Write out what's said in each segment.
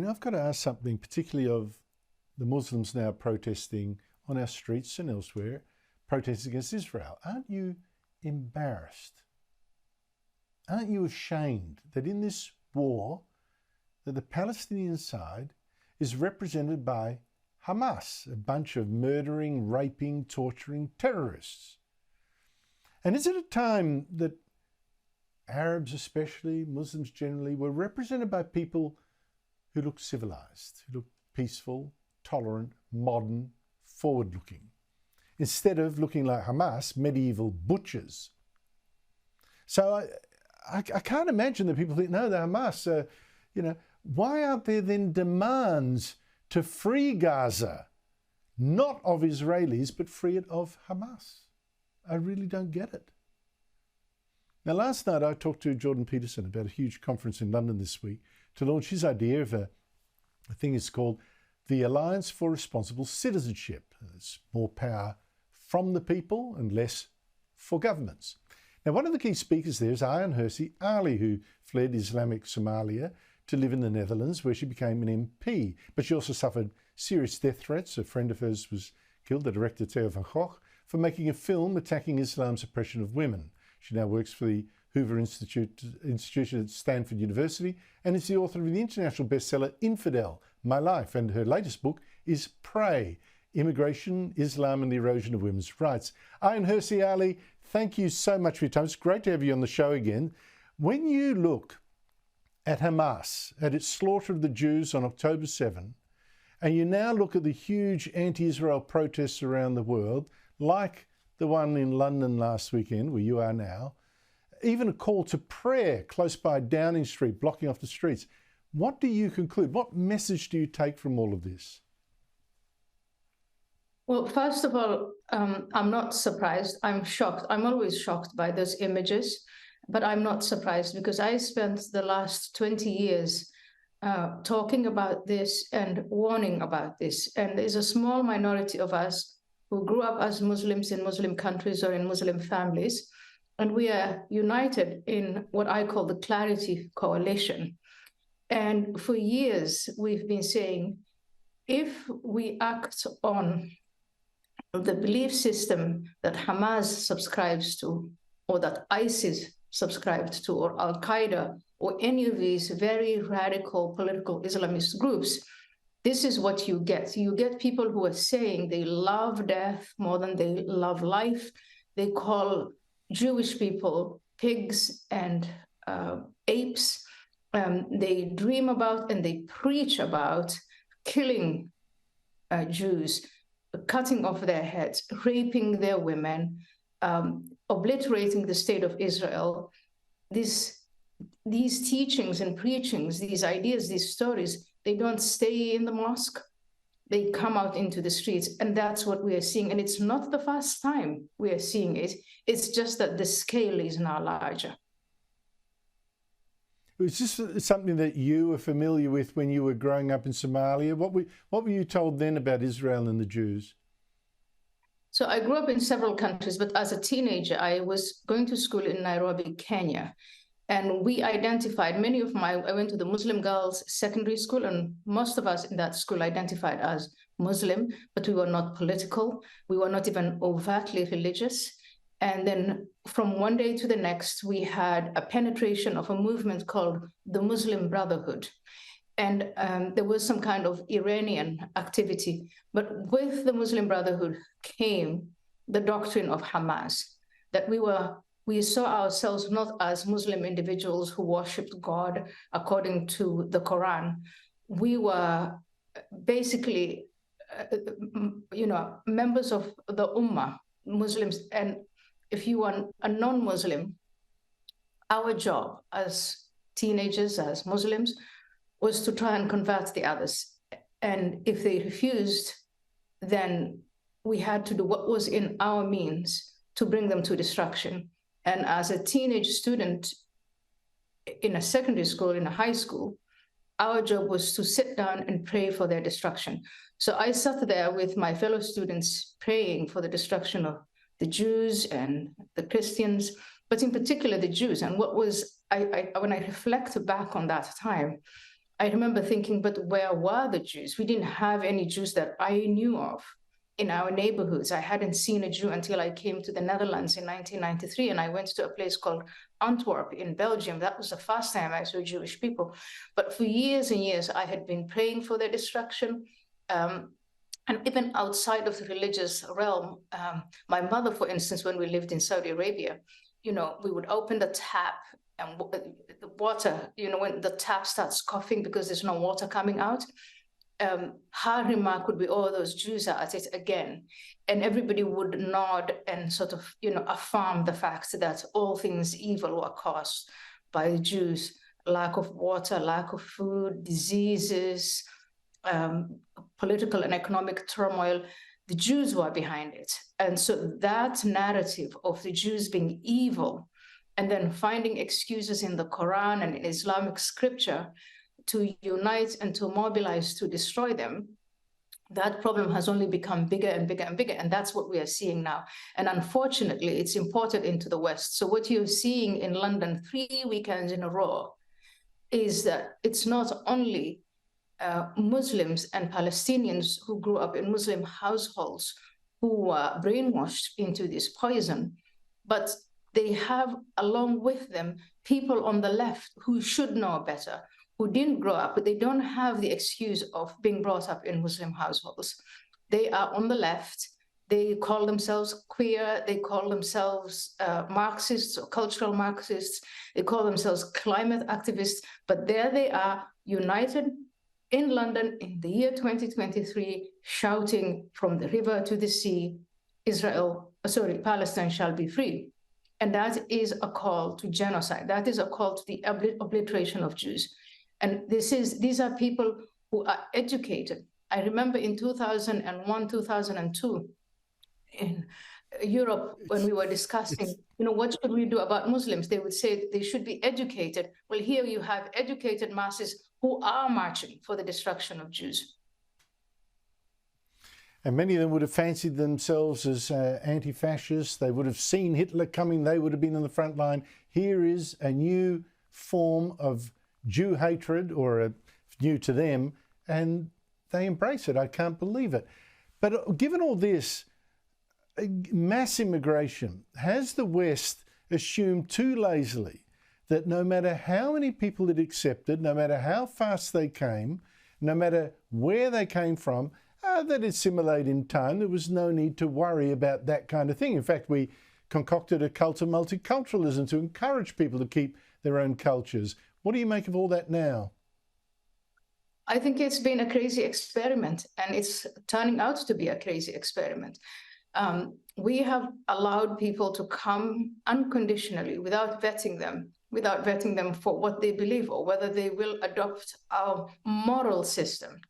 I've got to ask something, particularly of the Muslims now protesting on our streets and elsewhere, protesting against Israel. Aren't you embarrassed? Aren't you ashamed that in this war, that the Palestinian side is represented by Hamas, a bunch of murdering, raping, torturing terrorists? And is it a time that Arabs especially, Muslims generally, were represented by people who look civilized, who look peaceful, tolerant, modern, forward-looking, instead of looking like Hamas, medieval butchers? So I can't imagine that people think, no, they're Hamas. Why aren't there then demands to free Gaza, not of Israelis, but free it of Hamas? I really don't get it. Now, last night I talked to Jordan Peterson about a huge conference in London this week to launch his idea of a thing is called the Alliance for Responsible Citizenship. It's more power from the people and less for governments. Now, one of the key speakers there is Ayaan Hirsi Ali, who fled Islamic Somalia to live in the Netherlands, where she became an MP. But she also suffered serious death threats. A friend of hers was killed, the director Theo van Gogh, for making a film attacking Islam's oppression of women. She now works for the Hoover Institution at Stanford University and is the author of the international bestseller Infidel, My Life, and her latest book is Prey, Immigration, Islam and the Erosion of Women's Rights. Ayaan Hirsi Ali, thank you so much for your time. It's great to have you on the show again. When you look at Hamas, at its slaughter of the Jews on October 7, and you now look at the huge anti-Israel protests around the world, like the one in London last weekend, where you are now, even a call to prayer close by Downing Street, blocking off the streets. What do you conclude? What message do you take from all of this? Well, first of all, I'm not surprised. I'm shocked. I'm always shocked by those images, but I'm not surprised because I spent the last 20 years talking about this and warning about this. And there's a small minority of us who grew up as Muslims in Muslim countries or in Muslim families. And we are united in what I call the Clarity Coalition. And for years, we've been saying, if we act on the belief system that Hamas subscribes to, or that ISIS subscribed to, or Al-Qaeda, or any of these very radical political Islamist groups, this is what you get. You get people who are saying they love death more than they love life. They call Jewish people pigs and apes. They dream about and they preach about killing Jews, cutting off their heads, raping their women, obliterating the state of Israel. These teachings and preachings, these ideas, these stories, they don't stay in the mosque. They come out into the streets, and that's what we are seeing. And it's not the first time we are seeing it. It's just that the scale is now larger. Was this something that you were familiar with when you were growing up in Somalia? What were you told then about Israel and the Jews? So I grew up in several countries, but as a teenager, I was going to school in Nairobi, Kenya. And we identified, I went to the Muslim girls' secondary school, and most of us in that school identified as Muslim, but we were not political. We were not even overtly religious. And then from one day to the next, we had a penetration of a movement called the Muslim Brotherhood. And there was some kind of Iranian activity. But with the Muslim Brotherhood came the doctrine of Hamas, that we saw ourselves not as Muslim individuals who worshipped God according to the Quran. We were basically, members of the Ummah, Muslims. And if you are a non-Muslim, our job as teenagers, as Muslims, was to try and convert the others. And if they refused, then we had to do what was in our means to bring them to destruction. And as a teenage student in a secondary school, in a high school, our job was to sit down and pray for their destruction. So I sat there with my fellow students praying for the destruction of the Jews and the Christians, but in particular the Jews. And when I reflect back on that time, I remember thinking, but where were the Jews? We didn't have any Jews that I knew of in our neighborhoods. I hadn't seen a Jew until I came to the Netherlands in 1993, and I went to a place called Antwerp in Belgium. That was the first time I saw Jewish people. But for years and years, I had been praying for their destruction. And even outside of the religious realm, my mother, for instance, when we lived in Saudi Arabia, we would open the tap and the water, when the tap starts coughing because there's no water coming out, her remark would be, oh, those Jews are at it again. And everybody would nod and sort of, affirm the fact that all things evil were caused by the Jews: lack of water, lack of food, diseases, political and economic turmoil. The Jews were behind it. And so that narrative of the Jews being evil and then finding excuses in the Quran and in Islamic scripture to unite and to mobilize to destroy them, that problem has only become bigger and bigger and bigger. And that's what we are seeing now. And unfortunately, it's imported into the West. So what you're seeing in London 3 weekends in a row is that it's not only Muslims and Palestinians who grew up in Muslim households who were brainwashed into this poison, but they have along with them people on the left who should know better, who didn't grow up, but they don't have the excuse of being brought up in Muslim households. They are on the left. They call themselves queer. They call themselves Marxists or cultural Marxists. They call themselves climate activists. But there they are, united in London in the year 2023, shouting from the river to the sea, Palestine shall be free. And that is a call to genocide. That is a call to the obliteration of Jews. And these are people who are educated. I remember in 2001, 2002, in Europe, when we were discussing, what should we do about Muslims? They would say they should be educated. Well, here you have educated masses who are marching for the destruction of Jews. And many of them would have fancied themselves as anti-fascists. They would have seen Hitler coming. They would have been on the front line. Here is a new form of Jew hatred, or new to them, and they embrace it. I can't believe it. But given all this, mass immigration, has the West assumed too lazily that no matter how many people it accepted, no matter how fast they came, no matter where they came from, that it assimilated in time? There was no need to worry about that kind of thing. In fact, we concocted a cult of multiculturalism to encourage people to keep their own cultures. What do you make of all that now? I think it's been a crazy experiment, and it's turning out to be a crazy experiment. We have allowed people to come unconditionally without vetting them for what they believe or whether they will adopt our moral system,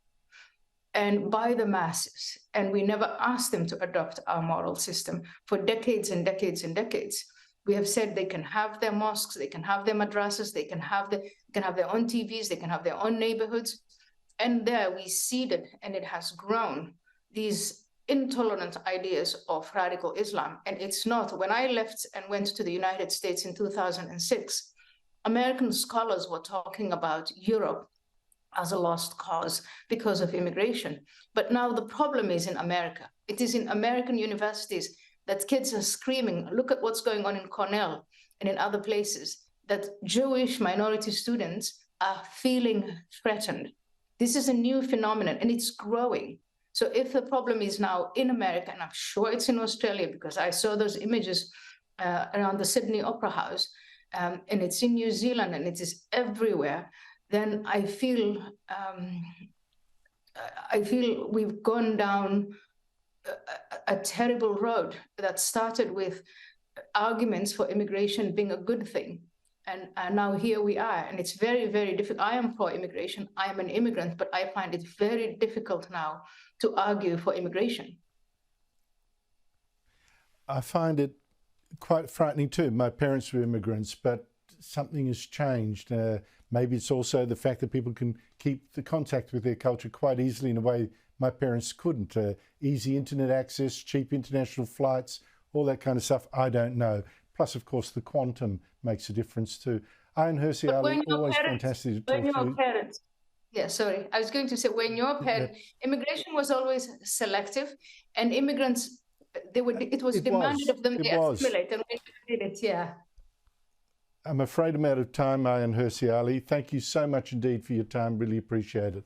and by the masses. And we never asked them to adopt our moral system for decades and decades and decades. We have said they can have their mosques, they can have their madrasas, they can have their own TVs, they can have their own neighborhoods. And there we seeded, and it has grown, these intolerant ideas of radical Islam. And it's not. When I left and went to the United States in 2006, American scholars were talking about Europe as a lost cause because of immigration. But now the problem is in America. It is in American universities that kids are screaming, look at what's going on in Cornell and in other places, that Jewish minority students are feeling threatened. This is a new phenomenon, and it's growing. So if the problem is now in America, and I'm sure it's in Australia because I saw those images around the Sydney Opera House, and it's in New Zealand, and it is everywhere, then I feel we've gone down a terrible road that started with arguments for immigration being a good thing. And now here we are, and it's very, very difficult. I am pro-immigration. I am an immigrant, but I find it very difficult now to argue for immigration. I find it quite frightening too. My parents were immigrants, but something has changed. Maybe it's also the fact that people can keep the contact with their culture quite easily in a way my parents couldn't. Easy internet access, cheap international flights, all that kind of stuff. I don't know. Plus, of course, the quantum makes a difference too. Ayaan Hirsi, always fantastic to talk to you. Yeah, sorry. I was going to say, when your pen, immigration was always selective, and immigrants, it was demanded of them, It they was. assimilate, and we did it, yeah. I'm afraid I'm out of time, Ayaan Hirsi Ali. Thank you so much indeed for your time. Really appreciate it.